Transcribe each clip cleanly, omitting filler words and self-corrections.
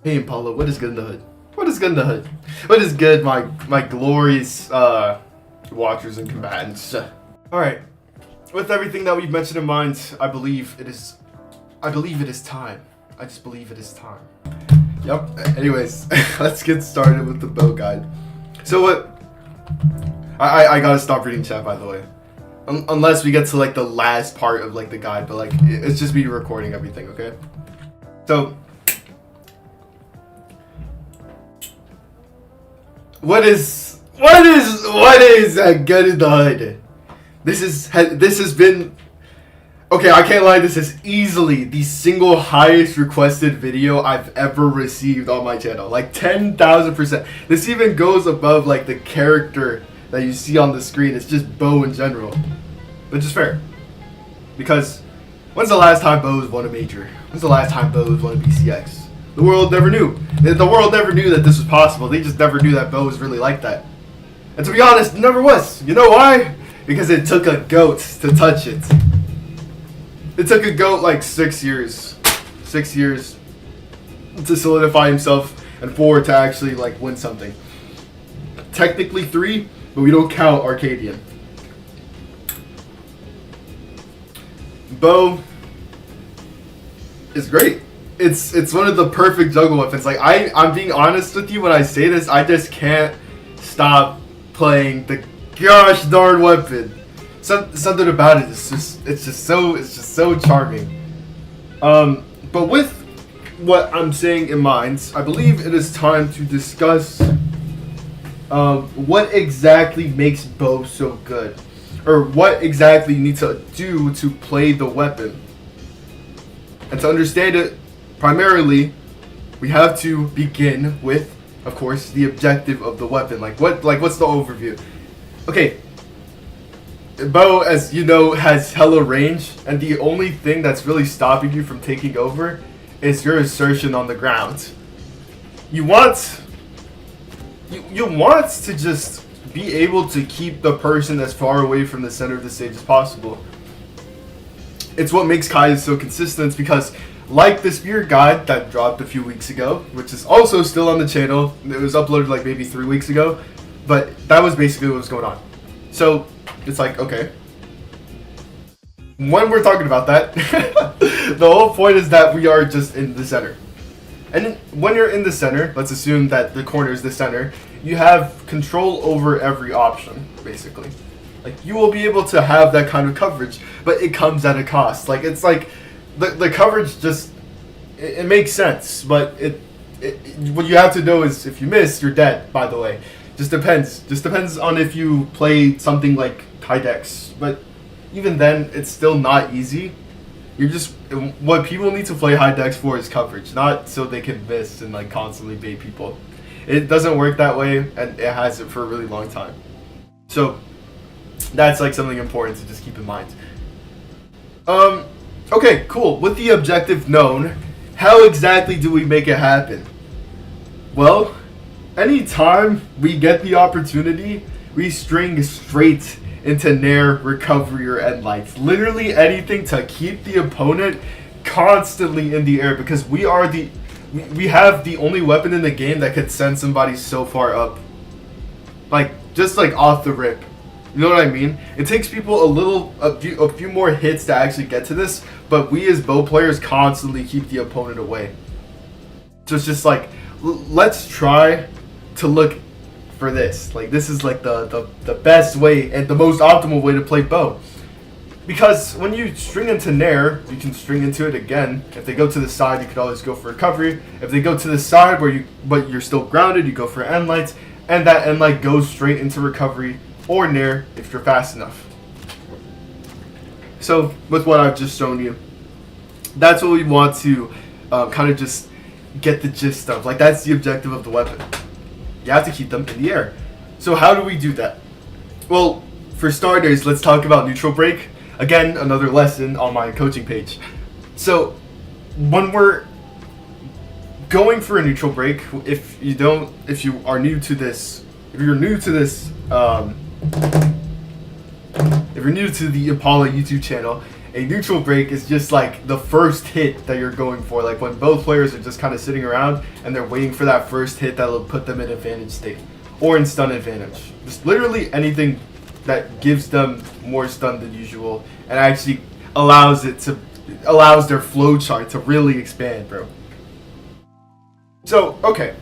Hey Impala, what is good in the hood? What is good in the hood? What is good, my glorious watchers and combatants? Alright. With everything that we've mentioned in mind, I believe it is time. I just believe it is time. Yep. Anyways, let's get started with the bow guide. So what I gotta stop reading chat, by the way. Unless we get to like the last part of like the guide, but like it's just me recording everything, okay? So What is good in the hood? This has been, okay, I can't lie, this is easily the single highest requested video I've ever received on my channel. Like 10,000%. This even goes above like the character that you see on the screen. It's just bow in general, which is fair. Because when's the last time bows won a major? When's the last time bows won a BCX? The world never knew. The world never knew that this was possible. They just never knew that bow was really like that. And to be honest, it never was. You know why? Because it took a goat to touch it. It took a goat like 6 years. 6 years to solidify himself, and 4 to actually like win something. Technically 3, but we don't count Arcadian. Bow is great. It's one of the perfect juggle weapons. Like I'm being honest with you when I say this. I just can't stop playing the gosh darn weapon. Something about it is just so charming. But with what I'm saying in mind, I believe it is time to discuss what exactly makes bow so good, or what exactly you need to do to play the weapon. And to understand it, primarily, we have to begin with, of course, the objective of the weapon. What's the overview? Okay, bow, as you know, has hella range, and the only thing that's really stopping you from taking over is your assertion on the ground. You want to just be able to keep the person as far away from the center of the stage as possible. It's what makes Kai so consistent, because like the spear guide that dropped a few weeks ago, which is also still on the channel. It was uploaded like maybe 3 weeks ago, but that was basically what was going on. So it's like, okay, when we're talking about that, the whole point is that we are just in the center. And when you're in the center, let's assume that the corner is the center, you have control over every option, basically. Like, you will be able to have that kind of coverage, but it comes at a cost. Like, it's like the coverage just, it makes sense, but what you have to know is if you miss, you're dead, by the way. Just depends on if you play something like high dex, but even then, it's still not easy. What people need to play high dex for is coverage, not so they can miss and like constantly bait people. It doesn't work that way, and it hasn't for a really long time. So that's like something important to just keep in mind. Okay, cool. With the objective known, how exactly do we make it happen? Well, anytime we get the opportunity, we string straight into nair, recovery, or end lights. Literally anything to keep the opponent constantly in the air, because we have the only weapon in the game that could send somebody so far up. Like, just like off the rip. You know what I mean? It takes people a few more hits to actually get to this, but we as bow players constantly keep the opponent away. So it's just like, let's try to look for this. Like, this is like the best way and the most optimal way to play bow. Because when you string into nair, you can string into it again. If they go to the side, you could always go for recovery. If they go to the side but you're still grounded, you go for end lights, and that end light goes straight into recovery or nair if you're fast enough. So with what I've just shown you, that's what we want to kind of just get the gist of. Like, that's the objective of the weapon. You have to keep them in the air. So how do we do that? Well, for starters, let's talk about neutral break. Again, another lesson on my coaching page. So when we're going for a neutral break, if you're new to this if you're new to the Impala YouTube channel A neutral break is just like the first hit that you're going for, like when both players are just kind of sitting around and they're waiting for that first hit that'll put them in advantage state or in stun advantage. Just literally anything that gives them more stun than usual and actually allows their flowchart to really expand, bro. So, okay.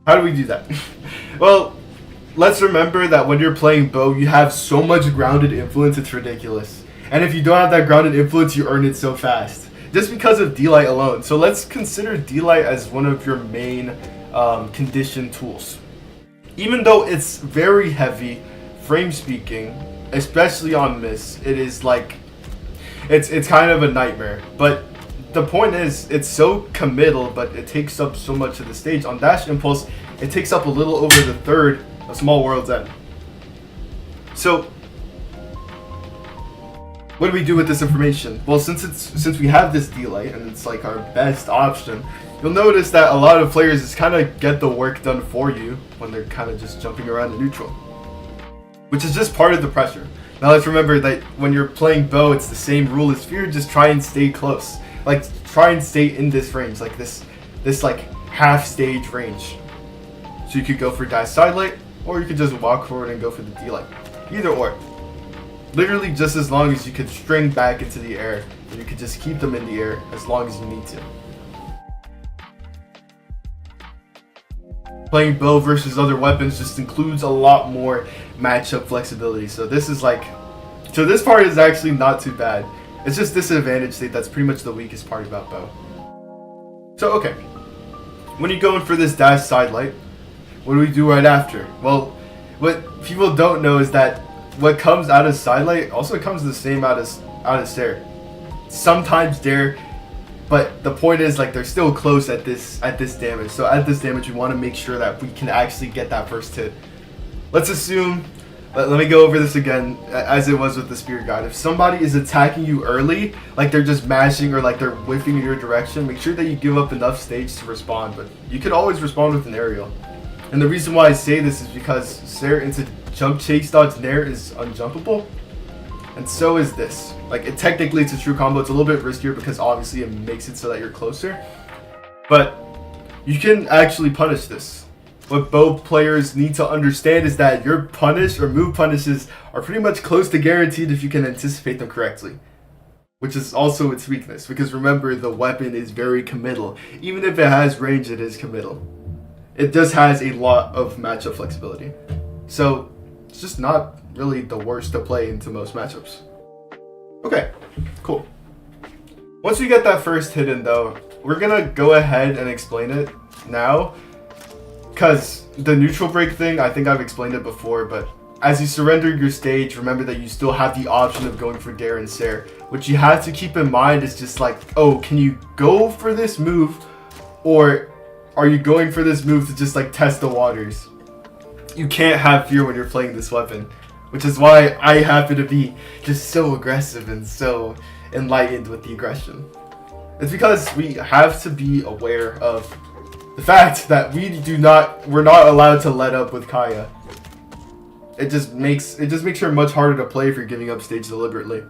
How do we do that? Well, let's remember that when you're playing bow, you have so much grounded influence, it's ridiculous. And if you don't have that grounded influence, you earn it so fast. Just because of D-Light alone. So let's consider D-Light as one of your main condition tools. Even though it's very heavy, frame speaking, especially on miss, it is like, it's kind of a nightmare. But the point is, it's so committal, but it takes up so much of the stage. On dash impulse, it takes up a little over the third of small world's end. So, what do we do with this information? Well, since we have this D-Light and it's like our best option, you'll notice that a lot of players just kind of get the work done for you when they're kind of just jumping around in neutral, which is just part of the pressure. Now let's remember that when you're playing bow, it's the same rule as fear. Just try and stay close. Like, try and stay in this range, like this like half stage range. So you could go for dash side light, or you could just walk forward and go for the D-Light. Either or. Literally just as long as you could string back into the air, and you could just keep them in the air as long as you need to. Playing bow versus other weapons just includes a lot more matchup flexibility. So this part is actually not too bad. It's just disadvantage state that's pretty much the weakest part about bow. So okay, when you're going for this dash side light, what do we do right after? Well, what people don't know is that what comes out of side light also comes the same out of stair. Sometimes dare, but the point is, like, they're still close at this damage. So at this damage, we want to make sure that we can actually get that first hit. Let's assume. Let me go over this again, as it was with the Spirit Guide. If somebody is attacking you early, like they're just mashing or like they're whiffing in your direction, make sure that you give up enough stage to respond. But you could always respond with an aerial. And the reason why I say this is because Sair into jump chase dodge nair is unjumpable. And so is this. Like, technically it's a true combo. It's a little bit riskier because obviously it makes it so that you're closer. But you can actually punish this. What both players need to understand is that your punish or move punishes are pretty much close to guaranteed if you can anticipate them correctly. Which is also its weakness, because remember, the weapon is very committal. Even if it has range, it is committal. It just has a lot of matchup flexibility. So it's just not really the worst to play into most matchups. Okay, cool. Once we get that first hit in though, we're gonna go ahead and explain it now. Because the neutral break thing, I think I've explained it before, but as you surrender your stage, remember that you still have the option of going for Dare and Sair. What you have to keep in mind is just like, oh, can you go for this move? Or are you going for this move to just like test the waters? You can't have fear when you're playing this weapon. Which is why I happen to be just so aggressive and so enlightened with the aggression. It's because we have to be aware of the fact that we're not allowed to let up with Kaya. It just makes her much harder to play if you're giving up stage deliberately.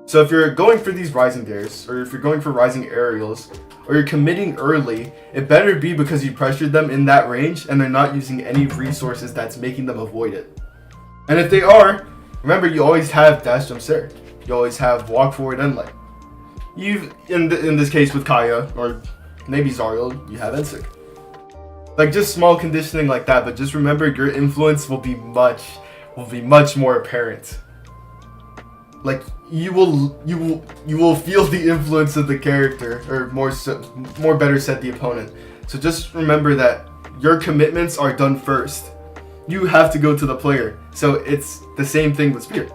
So if you're going for these rising dares, or if you're going for rising aerials, or you're committing early, it better be because you pressured them in that range and they're not using any resources that's making them avoid it. And if they are, remember you always have dash jump Sair. You always have walk forward end light. In this case with Kaya, or maybe Zariel, you have Ensig. Like, just small conditioning like that, but just remember your influence will be much more apparent. Like, you will feel the influence of the character, or more better said, the opponent. So just remember that your commitments are done first. You have to go to the player. So it's the same thing with Spear.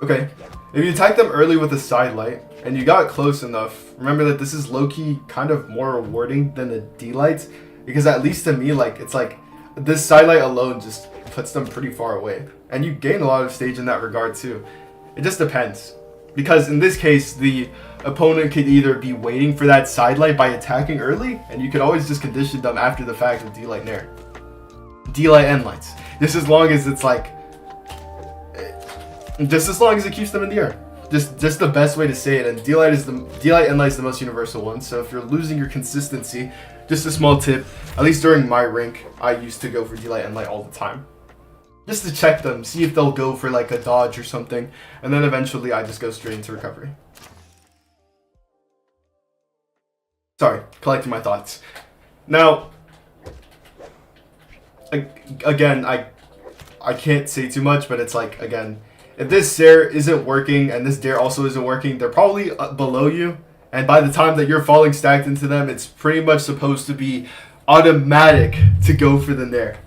Okay, if you attack them early with a side light, and you got close enough, remember that this is low-key kind of more rewarding than the D-lights, because at least to me, like, it's like, this side light alone just puts them pretty far away. And you gain a lot of stage in that regard too. It just depends. Because in this case, the opponent could either be waiting for that side light by attacking early, and you could always just condition them after the fact with D-light nair. D-light end lights. Just as long as it's like, Just as long as it keeps them in the air. Just the best way to say it. And D-light and light is the most universal one. So if you're losing your consistency, just a small tip, at least during my rank, I used to go for D-light and light all the time. Just to check them, see if they'll go for like a dodge or something. And then eventually I just go straight into recovery. Sorry, collecting my thoughts. Now, again, I can't say too much, but it's like, again, if this Sair isn't working and this Dare also isn't working, they're probably below you. And by the time that you're falling stacked into them, it's pretty much supposed to be automatic to go for the Nair.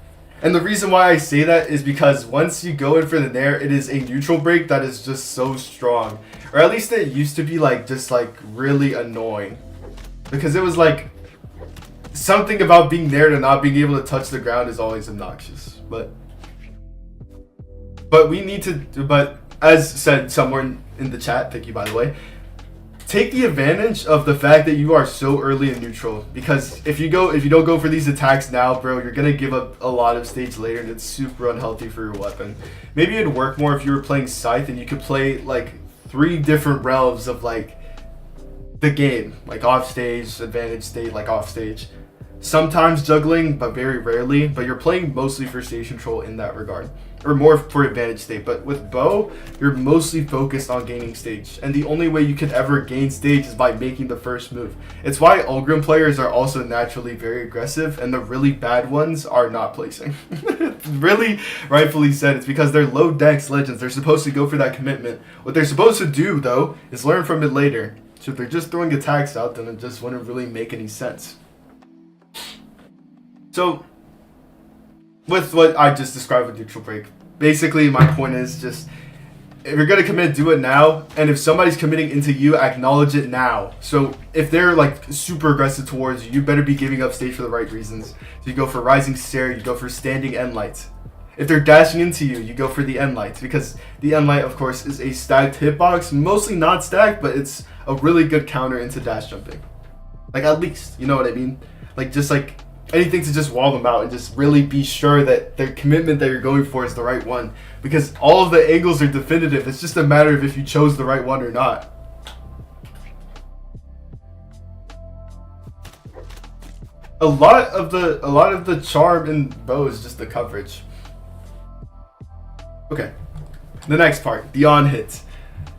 And the reason why I say that is because once you go in for the Nair, it is a neutral break that is just so strong. Or at least it used to be like just like really annoying. Because it was like something about being there to not being able to touch the ground is always obnoxious. But we need to, but as said somewhere in the chat, thank you by the way, take the advantage of the fact that you are so early in neutral. Because if you don't go for these attacks now, bro, you're gonna give up a lot of stage later, and it's super unhealthy for your weapon. Maybe it'd work more if you were playing Scythe and you could play like 3 different realms of like the game, like off stage, advantage state, like off stage. Sometimes juggling, but very rarely. But you're playing mostly for stage control in that regard, or more for advantage state. But with bow, you're mostly focused on gaining stage, and the only way you can ever gain stage is by making the first move. It's why Ulgrim players are also naturally very aggressive, and the really bad ones are not placing. Really, rightfully said, it's because they're low dex legends. They're supposed to go for that commitment. What they're supposed to do though is learn from it later. So if they're just throwing attacks out, then it just wouldn't really make any sense. So, with what I just described with neutral break, basically my point is just, if you're going to commit, do it now. And if somebody's committing into you, acknowledge it now. So if they're like super aggressive towards you, you better be giving up stage for the right reasons. So you go for rising Sair, you go for standing end light. If they're dashing into you, you go for the end light, because the end light, of course, is a stacked hitbox, mostly not stacked, but it's a really good counter into dash jumping. Like, at least, you know what I mean? Like, just like anything to just wall them out and just really be sure that the commitment that you're going for is the right one, because all of the angles are definitive. It's just a matter of if you chose the right one or not. A lot of the charm in bow is just the coverage. Okay, the next part, the on hit.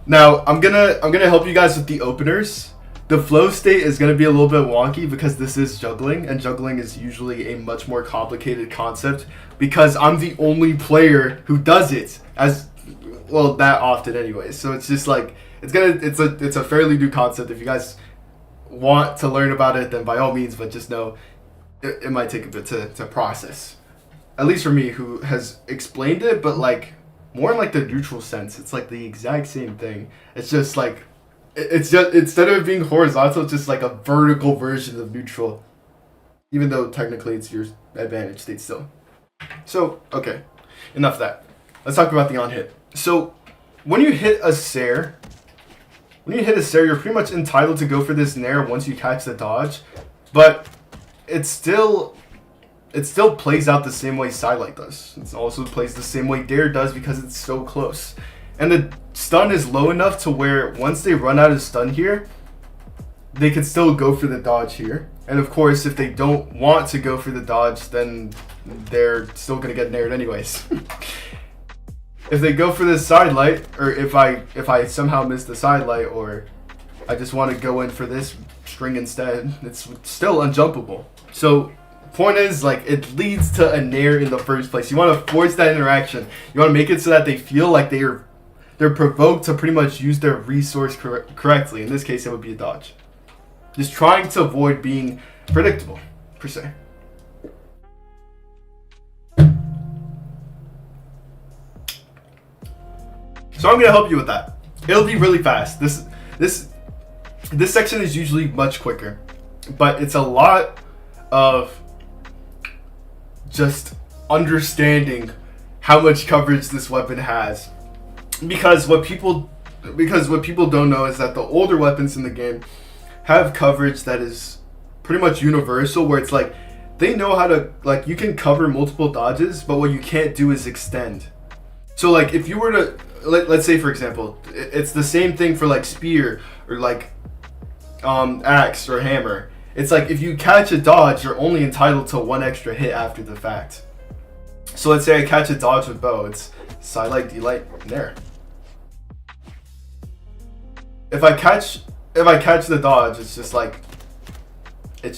Now I'm gonna help you guys with the openers. The flow state is gonna be a little bit wonky because this is juggling, and juggling is usually a much more complicated concept because I'm the only player who does it as well that often anyway. So it's just like it's a fairly new concept. If you guys want to learn about it, then by all means, but just know it might take a bit to process. At least for me, who has explained it, but like more in like the neutral sense. It's like the exact same thing. It's just like it's just, instead of it being horizontal, it's just like a vertical version of neutral, even though technically it's your advantage state still. So okay, enough of that. Let's talk about the on hit. So when you hit a Sair, you're pretty much entitled to go for this Nair once you catch the dodge, but it still plays out the same way Sidelight does. It also plays the same way Dare does because it's so close. And the stun is low enough to where once they run out of stun here, they can still go for the dodge here. And of course, if they don't want to go for the dodge, then they're still going to get nared anyways. If they go for this Sidelight, or if I somehow miss the Sidelight, or I just want to go in for this string instead, it's still unjumpable. So point is, like, it leads to a nair in the first place. You want to force that interaction. You want to make it so that they feel like they're provoked to pretty much use their resource correctly. In this case, it would be a dodge. Just trying to avoid being predictable, per se. So I'm gonna help you with that. It'll be really fast. This section is usually much quicker, but it's a lot of just understanding how much coverage this weapon has. Because what people don't know is that the older weapons in the game have coverage that is pretty much universal, where it's like they know how to, like, you can cover multiple dodges, but what you can't do is extend. So like if you were to let's say for example, it's the same thing for like spear or like axe or hammer. It's like if you catch a dodge, you're only entitled to 1 extra hit after the fact. So let's say I catch a dodge with bow, it's side-light, D-light, nair. If I catch the dodge, it's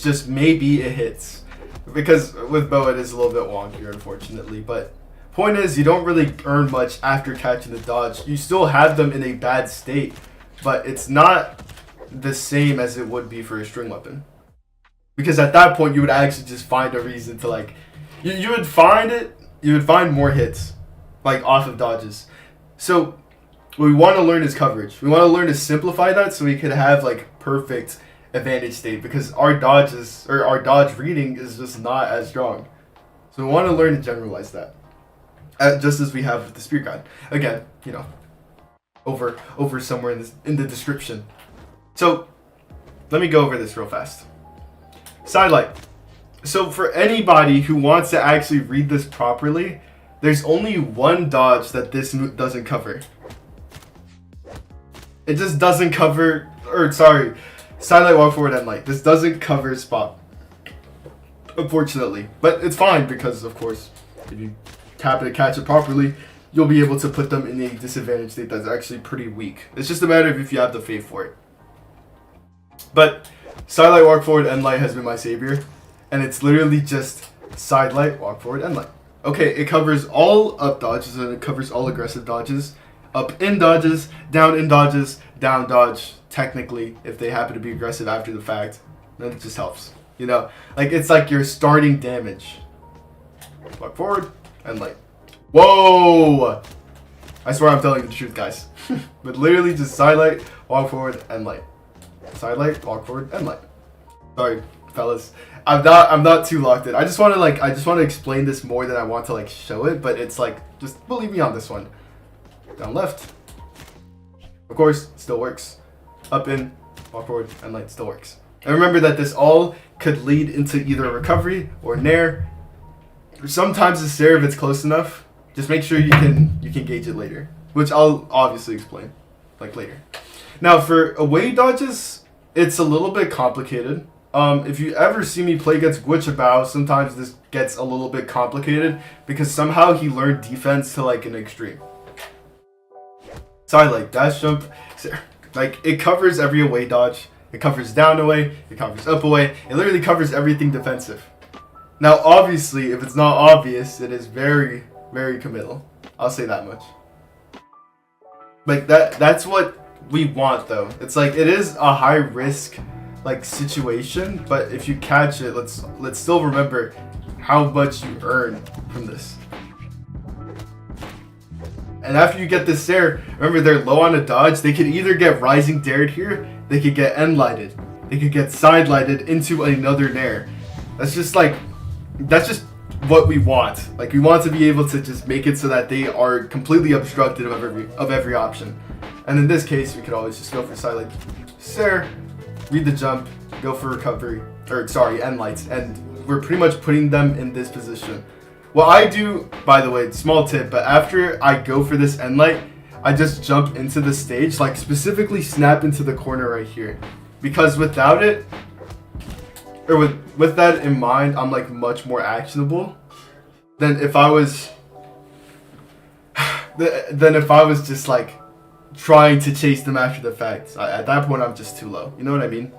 just maybe it hits. Because with bow it is a little bit wonkier, unfortunately. But point is, you don't really earn much after catching the dodge. You still have them in a bad state, but it's not the same as it would be for a string weapon. Because at that point, you would actually just find a reason to like, you would find more hits, like off of dodges. So what we want to learn is coverage. We want to learn to simplify that so we could have like perfect advantage state, because our dodges or our dodge reading is just not as strong. So we want to learn to generalize that, just as we have with the spear guide. Again, you know, over somewhere in the description. So let me go over this real fast. Sidelight. So for anybody who wants to actually read this properly, there's only one dodge that this doesn't cover. It just doesn't cover, or sorry, sidelight, walk forward, and light. This doesn't cover spot, unfortunately. But it's fine because, of course, if you tap it and catch it properly, you'll be able to put them in a disadvantage state that's actually pretty weak. It's just a matter of if you have the faith for it. But sidelight, walk forward, end light has been my savior. And it's literally just sidelight, walk forward, end light. Okay, it covers all up dodges and it covers all aggressive dodges. Up in dodges, down dodge, technically, if they happen to be aggressive after the fact. Then it just helps. You know? Like, it's like your starting damage. Walk forward, end light. Whoa! I swear I'm telling you the truth, guys. But literally just sidelight, walk forward, end light. Sidelight, walk forward, end light. Sorry, fellas. I'm not too locked in. I just want to explain this more than I want to like show it, but it's like, just believe me on this one. Down left. Of course, still works. Up in, walk forward, end light still works. And remember that this all could lead into either a recovery or nair. Sometimes a stair if it's close enough. Just make sure you can gauge it later, which I'll obviously explain like later. Now for away dodges, it's a little bit complicated. If you ever see me play against Guichabao, sometimes this gets a little bit complicated because somehow he learned defense to like an extreme. Sidelight, dash jump, like it covers every away dodge. It covers down away, it covers up away. It literally covers everything defensive. Now obviously, if it's not obvious, it is very, very committal. I'll say that much. Like that's what we want though. It's like it is a high risk like situation, but if you catch it, let's still remember how much you earn from this. And after you get this stair, remember they're low on a dodge. They could either get rising dared here, they could get end lighted, they could get side lighted into another nair. That's just what we want. Like we want to be able to just make it so that they are completely obstructed of every option. And in this case, we could always just go for side light, stair, read the jump, go for recovery, or sorry, end lights, and we're pretty much putting them in this position. What I do, by the way, small tip, but after I go for this end light, I just jump into the stage, like specifically snap into the corner right here. Because without it, or with that in mind, I'm like much more actionable than if I was just like trying to chase them after the fact. At that point, I'm just too low. You know what I mean?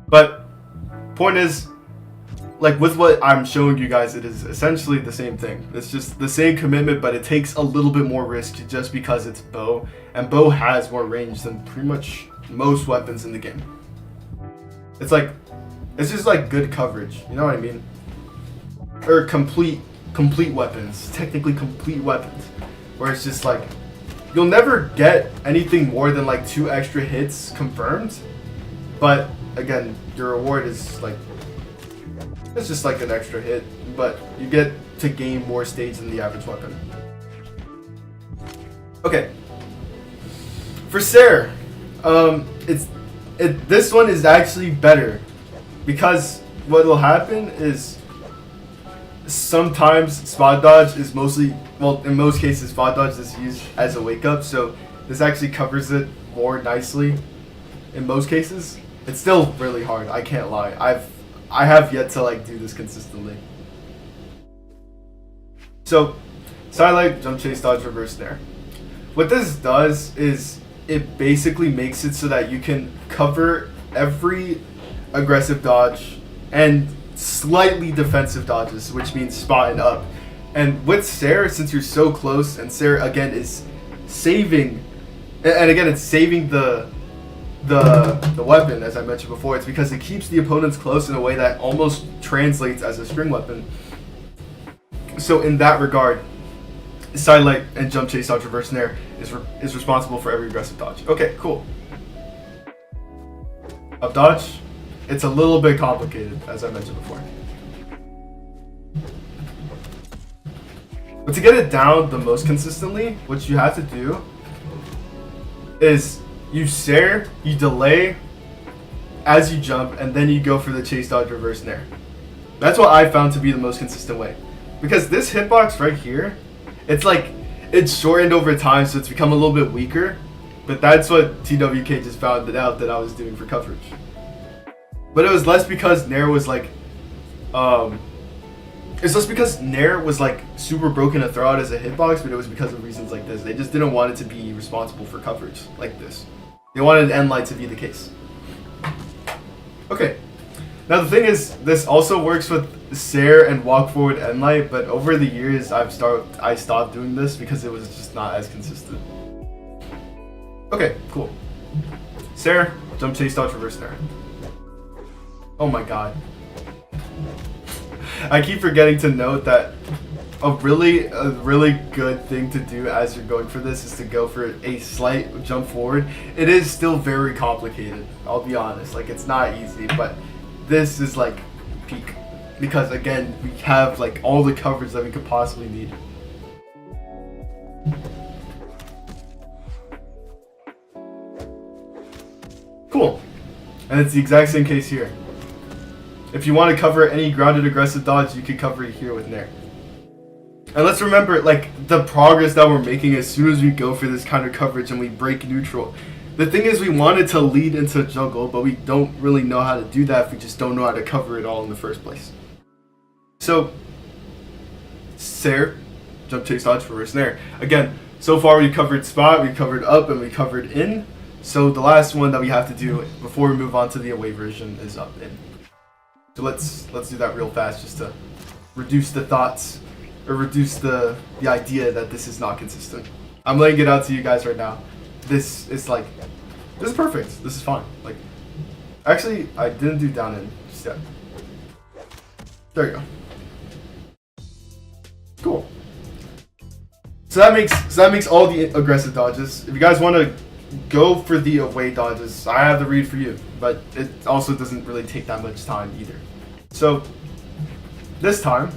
But point is, like with what I'm showing you guys, it is essentially the same thing. It's just the same commitment, but it takes a little bit more risk just because it's bow, and bow has more range than pretty much most weapons in the game. It's just like good coverage. You know what I mean? Or complete weapons, technically complete weapons, where it's just like you'll never get anything more than like 2 extra hits confirmed, but again, your reward is like, it's just like an extra hit, but you get to gain more stage than the average weapon. Okay, for Sarah, this one is actually better because what will happen is sometimes spot dodge is mostly, well, in most cases spot dodge is used as a wake up, so this actually covers it more nicely in most cases. It's still really hard, I can't lie. I have yet to like do this consistently. So sidelight, jump chase dodge, reverse snare. What this does is it basically makes it so that you can cover every aggressive dodge and slightly defensive dodges, which means spot and up. And with Sarah, since you're so close, and Sarah again is saving, and again it's saving the weapon, as I mentioned before, it's because it keeps the opponents close in a way that almost translates as a string weapon. So in that regard, sidelight and jump chase dodge reverse snare is responsible for every aggressive dodge. Okay, cool. Up dodge, it's a little bit complicated, as I mentioned before. But to get it down the most consistently, what you have to do is you stare, you delay as you jump, and then you go for the chase dodge reverse snare. That's what I found to be the most consistent way. Because this hitbox right here, it's like, it's shortened over time, so it's become a little bit weaker. But that's what TWK just found out that I was doing for coverage. But it was less because Nair was like, it's less because Nair was like super broken to throw out as a hitbox, but it was because of reasons like this. They just didn't want it to be responsible for coverage like this. They wanted end light to be the case. Okay. Now the thing is, this also works with Sair and walk forward end light, but over the years I stopped doing this because it was just not as consistent. Okay, cool. Sair, jump chase dodge reverse snare. Oh my god. I keep forgetting to note that a really good thing to do as you're going for this is to go for a slight jump forward. It is still very complicated, I'll be honest. Like, it's not easy, but this is like peak. Because again, we have like all the coverage that we could possibly need. Cool. And it's the exact same case here. If you want to cover any grounded aggressive dodge, you can cover it here with Nair. And let's remember, like, the progress that we're making as soon as we go for this kind of coverage and we break neutral. The thing is, we wanted to lead into juggle, but we don't really know how to do that if we just don't know how to cover it all in the first place. So, Sair, jump chase dodge reverse snare. Again, so far we covered spot, we covered up, and we covered in. So the last one that we have to do before we move on to the away version is up in. So let's do that real fast just to reduce the thoughts, or reduce the idea that this is not consistent. I'm laying it out to you guys right now. This is perfect. This is fine. Like, actually, I didn't do down in just yet. There you go. Cool. So that makes all the aggressive dodges. If you guys want to go for the away dodges, I have the read for you, but it also doesn't really take that much time either. So this time,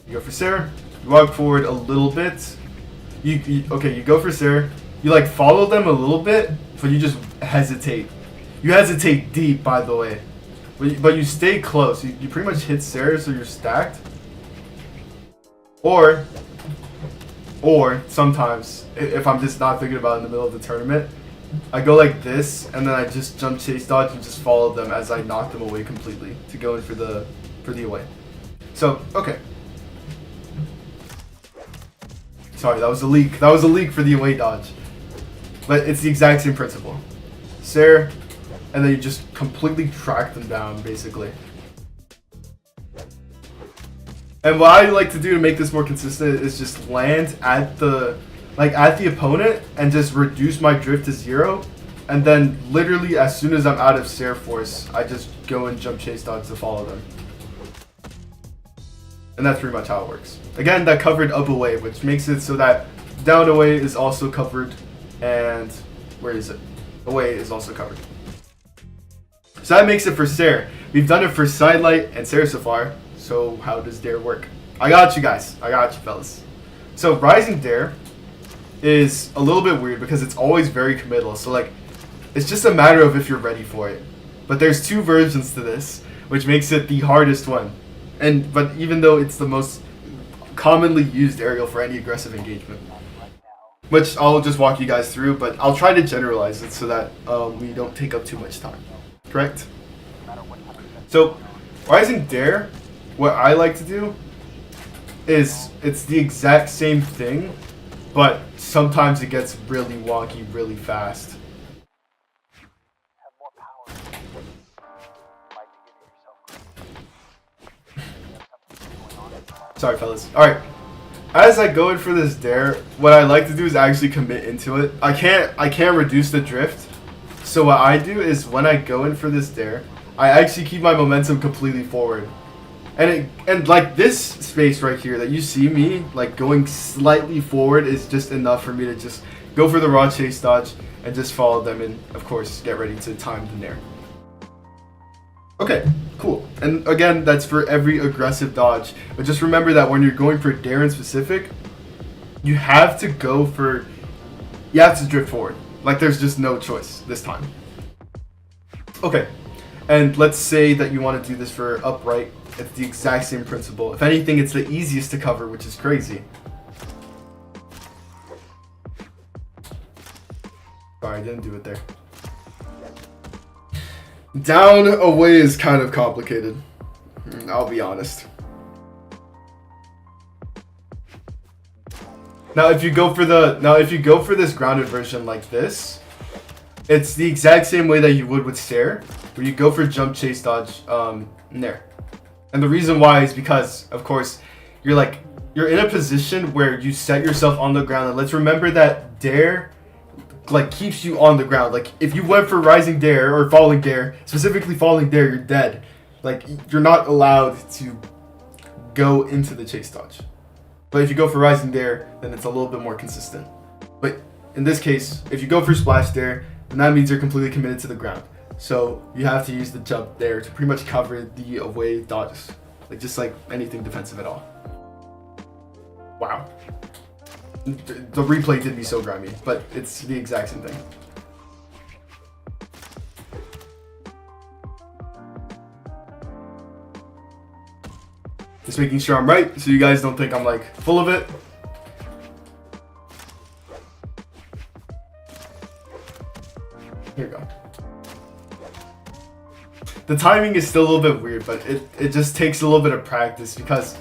you go for Sair, you walk forward a little bit. You go for Sair, you like follow them a little bit, but you just hesitate. You hesitate deep, by the way, but you stay close. You pretty much hit Sair, so you're stacked. Or sometimes, if I'm just not thinking about it in the middle of the tournament, I go like this, and then I just jump chase dodge and just follow them as I knock them away completely to go in for the away. So, okay. Sorry, that was a leak. That was a leak for the away dodge. But it's the exact same principle. Sair, and then you just completely track them down, basically. And what I like to do to make this more consistent is just land at the opponent and just reduce my drift to 0. And then literally as soon as I'm out of Sair force, I just go and jump chase dodge to follow them. And that's pretty much how it works. Again, that covered up away, which makes it so that down away is also covered, and where is it? Away is also covered. So that makes it for Sair. We've done it for sidelight and Sair so far. So how does Dare work? I got you guys. I got you fellas. So rising Dare is a little bit weird because it's always very committal. So like, it's just a matter of if you're ready for it. But there's two versions to this, which makes it the hardest one. But even though it's the most commonly used aerial for any aggressive engagement, which I'll just walk you guys through, but I'll try to generalize it so that we don't take up too much time. Correct? So, rising dare, what I like to do is it's the exact same thing, but sometimes it gets really wonky really fast. Sorry, fellas. Alright. As I go in for this dare, what I like to do is actually commit into it. I can't reduce the drift. So what I do is when I go in for this dare, I actually keep my momentum completely forward. And like this space right here that you see me like going slightly forward is just enough for me to just go for the raw chase dodge and just follow them and of course get ready to time the nair. Okay, cool. And again, that's for every aggressive dodge. But just remember that when you're going for dare in specific, you have to drift forward. Like there's just no choice this time. Okay, and let's say that you want to do this for upright. It's the exact same principle. If anything, it's the easiest to cover, which is crazy. Sorry, I didn't do it there. Down away is kind of complicated. I'll be honest. Now, if you go for this grounded version like this, it's the exact same way that you would with stare, where you go for jump, chase, dodge, nair. And the reason why is because, of course, you're in a position where you set yourself on the ground. And let's remember that dare like keeps you on the ground. Like if you went for rising dare or falling dare, specifically falling dare, you're dead. Like you're not allowed to go into the chase dodge. But if you go for rising dare, then it's a little bit more consistent. But in this case, if you go for splash dare, then that means you're completely committed to the ground. So you have to use the jump there to pretty much cover the away dodges. Like just like anything defensive at all. Wow. The replay did me so grimy, but it's the exact same thing. Just making sure I'm right, so you guys don't think I'm like full of it. Here we go. The timing is still a little bit weird, but it just takes a little bit of practice because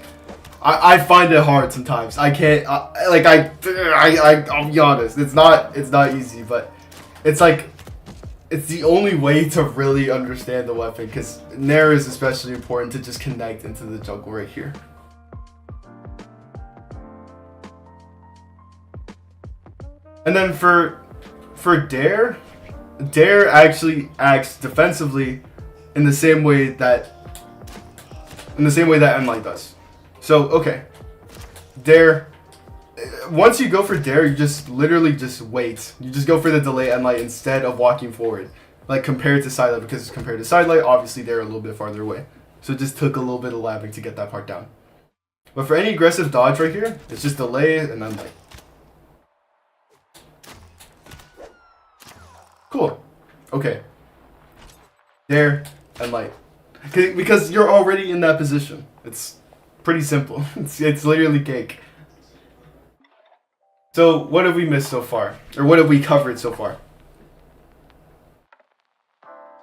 I find it hard sometimes. I can't I'll be honest. It's not easy, but it's like it's the only way to really understand the weapon because nair is especially important to just connect into the juggle right here. And then for dare actually acts defensively in the same way that N-Light does. So, okay, dare, once you go for dare, you just literally just wait. You just go for the delay N-Light instead of walking forward, like compared to side light, because compared to side light, obviously they're a little bit farther away. So it just took a little bit of labbing to get that part down. But for any aggressive dodge right here, it's just delay and N-Light. Cool. Okay. Dare N-Light. Because you're already in that position. It's pretty simple. It's literally cake. So what have we missed so far? Or what have we covered so far?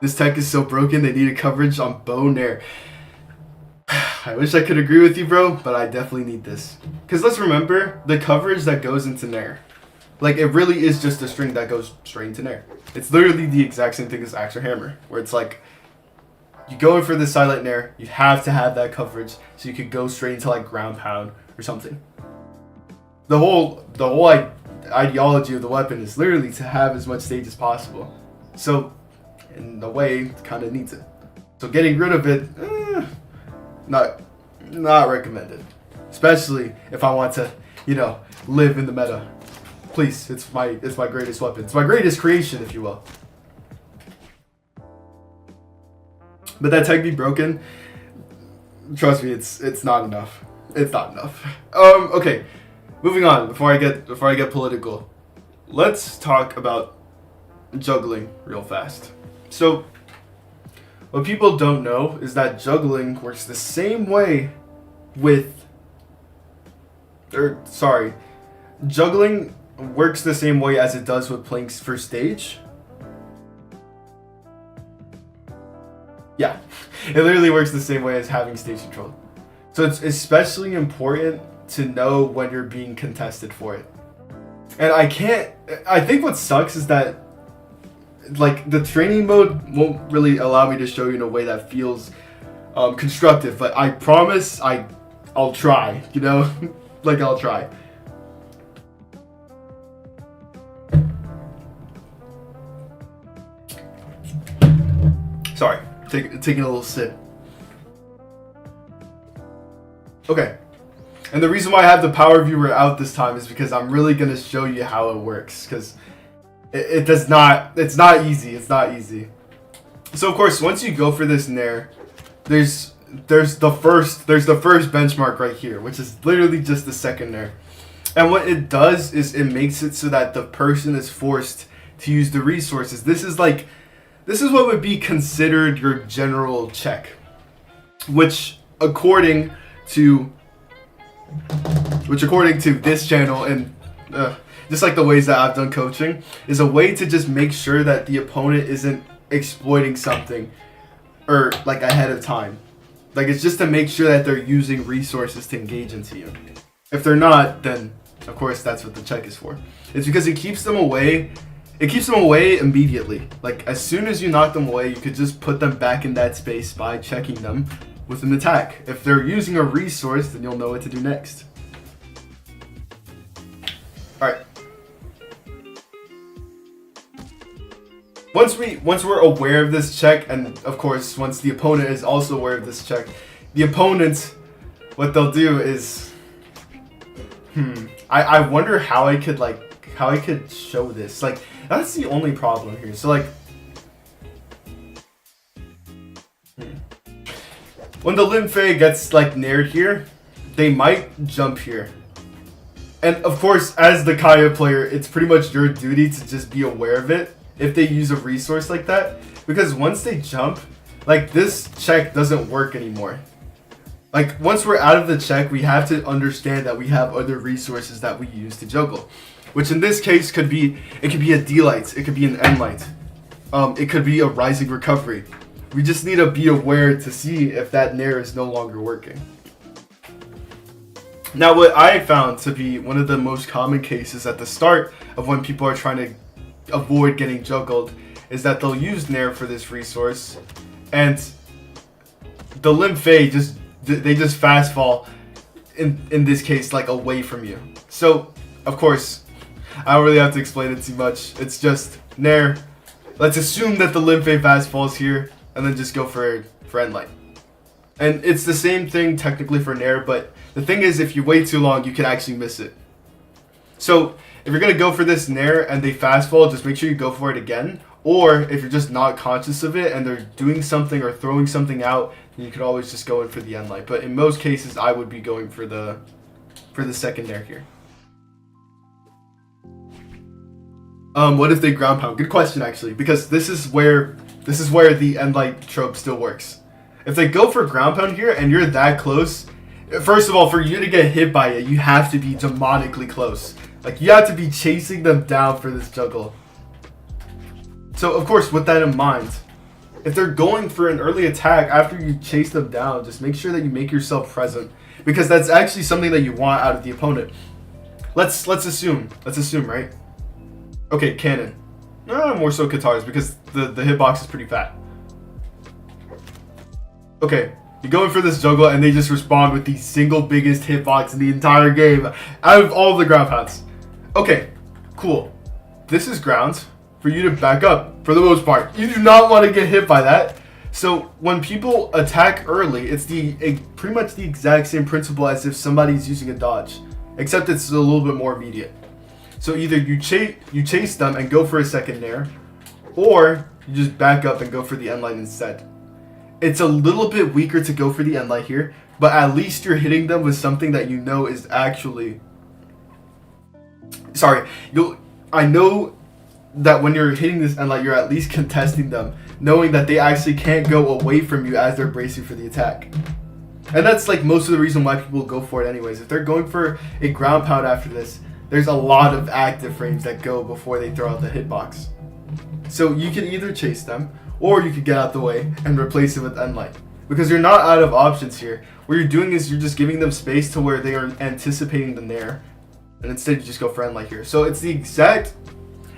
This tech is so broken, they need a coverage on bow nair. I wish I could agree with you, bro, but I definitely need this. Because let's remember, the coverage that goes into nair, like it really is just a string that goes straight into nair. It's literally the exact same thing as axe or hammer, where it's like, you go in for the silent nair, you have to have that coverage so you could go straight into like ground pound or something. The whole ideology of the weapon is literally to have as much stage as possible. So in a way, it kind of needs it. So getting rid of it, not recommended. Especially if I want to, live in the meta. Please, it's my greatest weapon. It's my greatest creation, if you will. But that tech be broken. Trust me, it's not enough. It's not enough. Okay, moving on. Before I get political, let's talk about juggling real fast. So, What people don't know is that juggling works the same way juggling works the same way as it does with playing for stage. Yeah, it literally works the same way as having stage control. So it's especially important to know when you're being contested for it. And I think what sucks is that like the training mode won't really allow me to show you in a way that feels constructive, but I promise I'll try, you know? Like I'll try. Sorry, taking a little sip. Okay. And the reason why I have the power viewer out this time is because I'm really going to show you how it works, because it's not easy. So of course, once you go for this nair, there's the first benchmark right here, which is literally just the second nair. And what it does is it makes it so that the person is forced to use the resources. This is what would be considered your general check, which according to this channel and just like the ways that I've done coaching, is a way to just make sure that the opponent isn't exploiting something or like ahead of time. Like it's just to make sure that they're using resources to engage into you. If they're not, then of course that's what the check is for. It's because it keeps them away. It keeps them away immediately. Like as soon as you knock them away, you could just put them back in that space by checking them with an attack. If they're using a resource, then you'll know what to do next. Alright. Once we're aware of this check, and of course once the opponent is also aware of this check, the opponent, what they'll do is I wonder how I could show this. Like that's the only problem here. So like when the Limfei gets like near here, they might jump here. And of course, as the Kaya player, it's pretty much your duty to just be aware of it if they use a resource like that. Because once they jump, like this check doesn't work anymore. Like once we're out of the check, we have to understand that we have other resources that we use to juggle. Which in this case could be a D-light, it could be an N-light. It could be a rising recovery. We just need to be aware to see if that nair is no longer working. Now what I found to be one of the most common cases at the start of when people are trying to avoid getting juggled is that they'll use nair for this resource, and the Limfei they just fast fall in this case like away from you. So of course I don't really have to explain it too much. It's just nair. Let's assume that the Limfei fast falls here, and then just go for end light. And it's the same thing technically for nair, but the thing is, if you wait too long, you can actually miss it. So if you're gonna go for this nair and they fast fall, just make sure you go for it again. Or if you're just not conscious of it and they're doing something or throwing something out, then you could always just go in for the end light. But in most cases, I would be going for the second nair here. What if they ground pound? Good question actually, because this is where the end light trope still works. If they go for ground pound here and you're that close, first of all, for you to get hit by it, you have to be demonically close. Like you have to be chasing them down for this juggle. So of course, with that in mind, if they're going for an early attack after you chase them down, just make sure that you make yourself present, because that's actually something that you want out of the opponent. Let's assume, right? Okay, cannon. More so guitars, because the hitbox is pretty fat. Okay, you go in for this juggle and they just respond with the single biggest hitbox in the entire game out of all of the ground pounds. Okay, cool. This is grounds for you to back up for the most part. You do not want to get hit by that. So when people attack early, it's pretty much the exact same principle as if somebody's using a dodge, except it's a little bit more immediate. So either you chase them and go for a second nair, or you just back up and go for the end light instead. It's a little bit weaker to go for the end light here, but at least you're hitting them with something that you know is actually... Sorry, I know that when you're hitting this end light, you're at least contesting them, knowing that they actually can't go away from you as they're bracing for the attack. And that's like most of the reason why people go for it anyways. If they're going for a ground pound after this, there's a lot of active frames that go before they throw out the hitbox. So you can either chase them, or you could get out the way and replace it with end light. Because you're not out of options here. What you're doing is you're just giving them space to where they are anticipating the nair, and instead you just go for end light here. So it's the exact,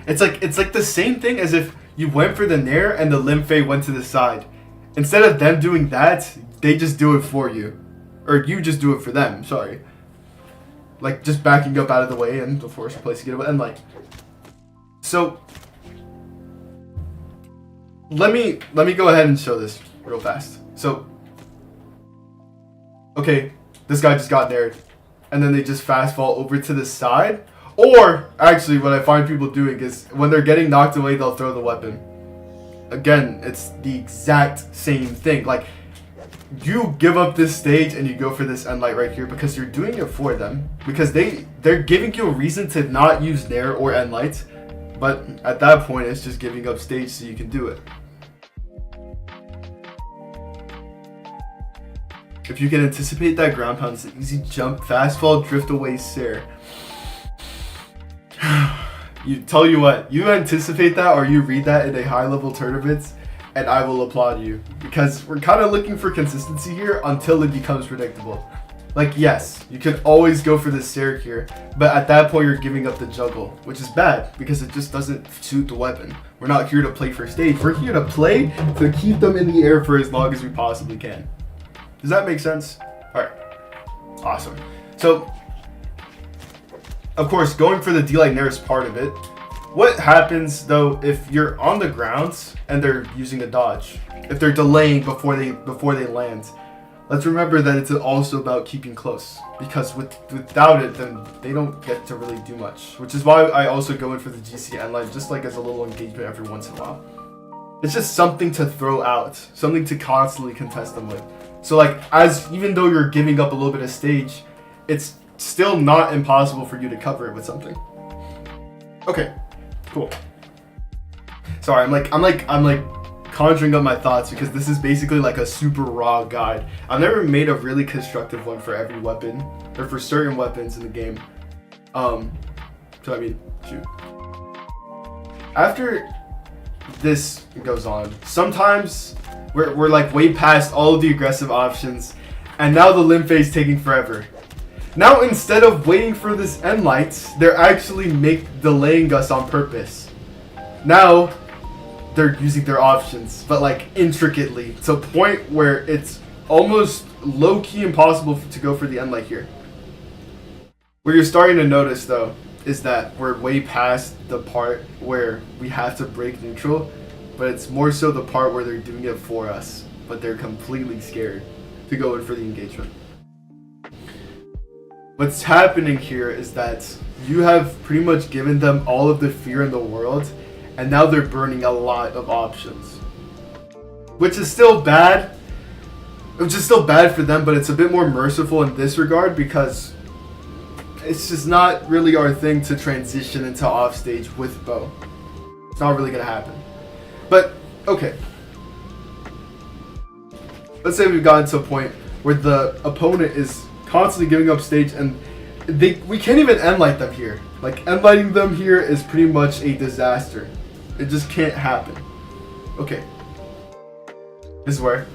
it's like the same thing as if you went for the nair and the limb fade went to the side. Instead of them doing that, they just do it for you, or you just do it for them. Sorry, like just backing up out of the way and of course replacing it with end light. So let me go ahead and show this real fast. So, okay, this guy just got nared, and then they just fast fall over to the side. Or, actually, what I find people doing is, when they're getting knocked away, they'll throw the weapon. Again, it's the exact same thing. Like, you give up this stage and you go for this end light right here because you're doing it for them. Because they're giving you a reason to not use nair or end light. But at that point, it's just giving up stage so you can do it. If you can anticipate that ground pound, it's an easy jump, fast fall, drift away, Sare. Tell you what, you anticipate that or you read that in a high level tournament, and I will applaud you. Because we're kind of looking for consistency here until it becomes predictable. Like, yes, you can always go for the Sare here, but at that point you're giving up the juggle, which is bad because it just doesn't suit the weapon. We're not here to play for stage, we're here to play to keep them in the air for as long as we possibly can. Does that make sense? Alright. Awesome. So, of course, going for the D-Light Nair is part of it. What happens, though, if you're on the ground and they're using a dodge? If they're delaying before they land? Let's remember that it's also about keeping close. Because without it, then they don't get to really do much. Which is why I also go in for the GC end line, just like as a little engagement every once in a while. It's just something to throw out. Something to constantly contest them with. So like, even though you're giving up a little bit of stage, it's still not impossible for you to cover it with something. Okay, cool. Sorry, I'm like conjuring up my thoughts because this is basically like a super raw guide. I've never made a really constructive one for every weapon or for certain weapons in the game. So I mean, shoot. After this goes on, sometimes we're like way past all of the aggressive options, and now the limb phase taking forever. Now instead of waiting for this end light, they're actually delaying us on purpose. Now they're using their options, but like intricately, to a point where it's almost low-key impossible to go for the end light here. What you're starting to notice though is that we're way past the part where we have to break neutral, but it's more so the part where they're doing it for us, but they're completely scared to go in for the engagement. What's happening here is that you have pretty much given them all of the fear in the world, and now they're burning a lot of options. Which is still bad. Which is still bad for them, but it's a bit more merciful in this regard because it's just not really our thing to transition into offstage with bow. It's not really gonna happen. But, okay. Let's say we've gotten to a point where the opponent is constantly giving up stage and we can't even end light them here. Like, end lighting them here is pretty much a disaster. It just can't happen. Okay. This is where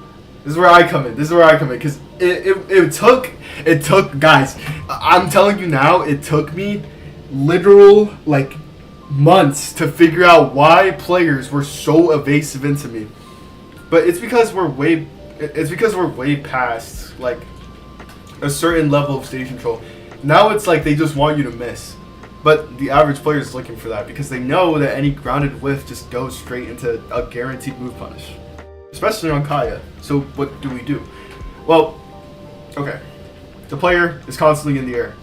I come in. Because it took, guys, I'm telling you now, it took me literal, like, months to figure out why players were so evasive into me. But it's because we're way past like a certain level of stage control. Now it's like they just want you to miss. But the average player is looking for that because they know that any grounded whiff just goes straight into a guaranteed move punish. Especially on Kaya. So what do we do? Well, okay. The player is constantly in the air.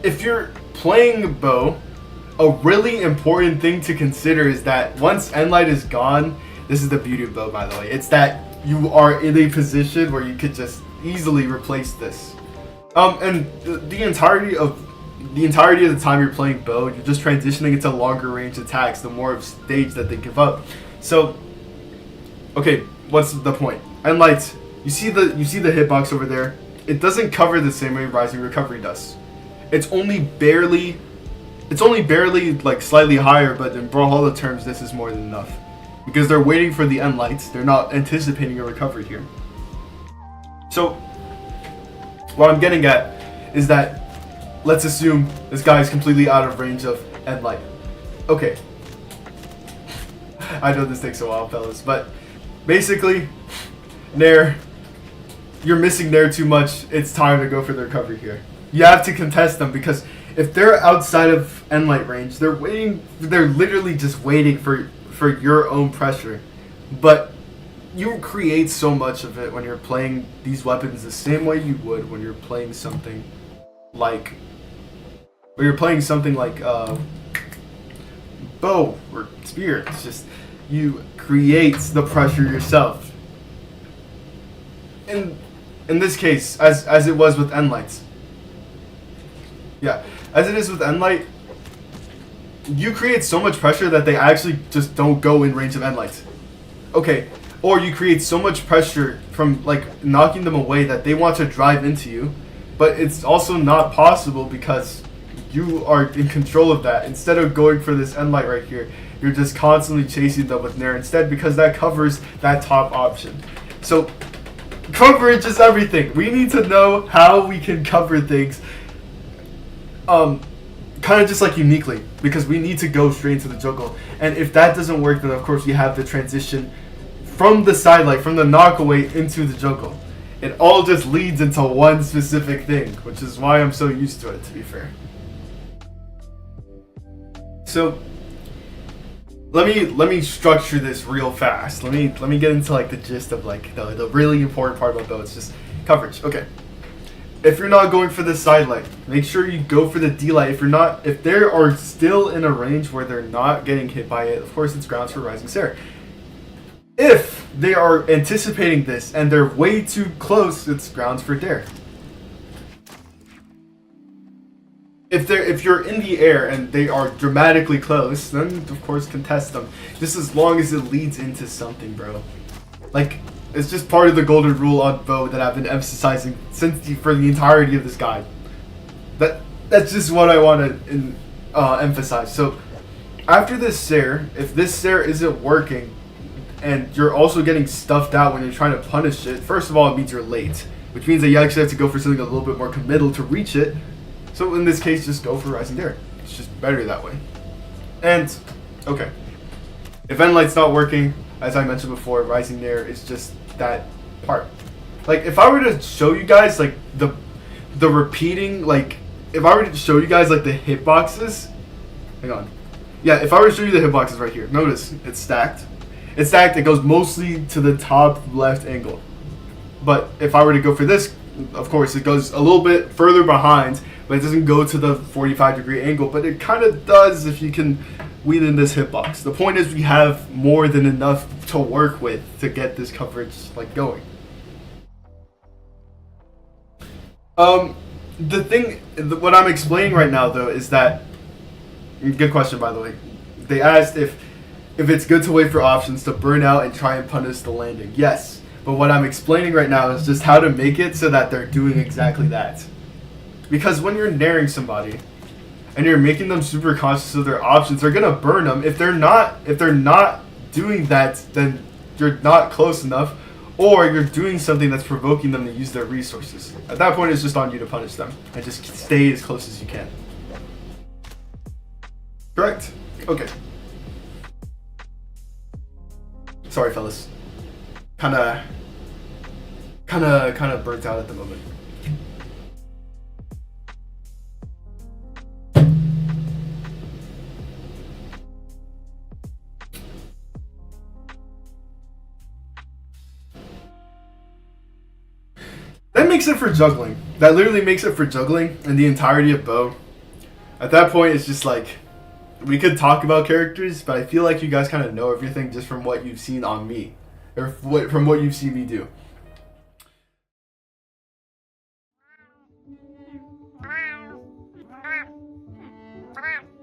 If you're playing bow, a really important thing to consider is that once end light is gone, this is the beauty of bow, by the way, it's that you are in a position where you could just easily replace this. And the entirety of the entirety of the time you're playing bow, you're just transitioning into longer range attacks, the more of stage that they give up. So, okay, what's the point? And lights, you see the hitbox over there? It doesn't cover the same way Rising Recovery does. It's only barely like slightly higher, but in Brawlhalla terms, this is more than enough. Because they're waiting for the end lights, they're not anticipating a recovery here. So, what I'm getting at is that, let's assume this guy is completely out of range of end light. Okay. I know this takes a while, fellas, but basically, Nair, you're missing Nair too much. It's time to go for the recovery here. You have to contest them, because if they're outside of end light range, they're literally just waiting for your own pressure. But you create so much of it when you're playing these weapons the same way you would when you're playing something like bow or spear. It's just, you create the pressure yourself. In this case, as it was with end lights. Yeah, as it is with end light, you create so much pressure that they actually just don't go in range of end lights. Okay, or you create so much pressure from like knocking them away that they want to drive into you, but it's also not possible because you are in control of that. Instead of going for this end light right here, you're just constantly chasing them with Nair instead, because that covers that top option. So coverage is everything. We need to know how we can cover things kind of just like uniquely, because we need to go straight into the juggle. And if that doesn't work, then of course we have the transition from the sidelight, from the knockaway into the juggle. It all just leads into one specific thing, which is why I'm so used to it, to be fair. So let me structure this real fast. Let me get into like the gist of like the really important part about bow. It's just coverage. Okay. If you're not going for the side light, make sure you go for the D light. If they are still in a range where they're not getting hit by it, of course it's grounds for Rising Sarah. If they are anticipating this and they're way too close, it's grounds for Dare. If you're in the air and they are dramatically close, then of course contest them. Just as long as it leads into something, bro. Like, it's just part of the golden rule on bow that I've been emphasizing for the entirety of this guide. That's just what I want to emphasize. So after this Sair, if this Sair isn't working and you're also getting stuffed out when you're trying to punish it, first of all, it means you're late, which means that you actually have to go for something a little bit more committal to reach it. So in this case, just go for Rising Dare. It's just better that way. And, okay. If end light's not working, as I mentioned before, Rising Dare is just that part. Like, if I were to show you guys, like, the repeating, like, if I were to show you guys, like, the hitboxes, hang on. Yeah, if I were to show you the hitboxes right here, notice, it's stacked. It's stacked, it goes mostly to the top left angle. But if I were to go for this, of course, it goes a little bit further behind, but it doesn't go to the 45-degree angle, but it kind of does if you can weed in this hitbox. The point is we have more than enough to work with to get this coverage like going. What I'm explaining right now though is that, good question by the way, they asked if it's good to wait for options to burn out and try and punish the landing. Yes, but what I'm explaining right now is just how to make it so that they're doing exactly that. Because when you're nairing somebody and you're making them super conscious of their options, they're gonna burn them. If they're not doing that, then you're not close enough, or you're doing something that's provoking them to use their resources. At that point, it's just on you to punish them and just stay as close as you can. Correct? Okay. Sorry, fellas. Kinda burnt out at the moment. That makes it for juggling. That literally makes it for juggling and the entirety of bow. At that point, it's just like, we could talk about characters, but I feel like you guys kind of know everything just from what you've seen on me, or from what you've seen me do. Come on.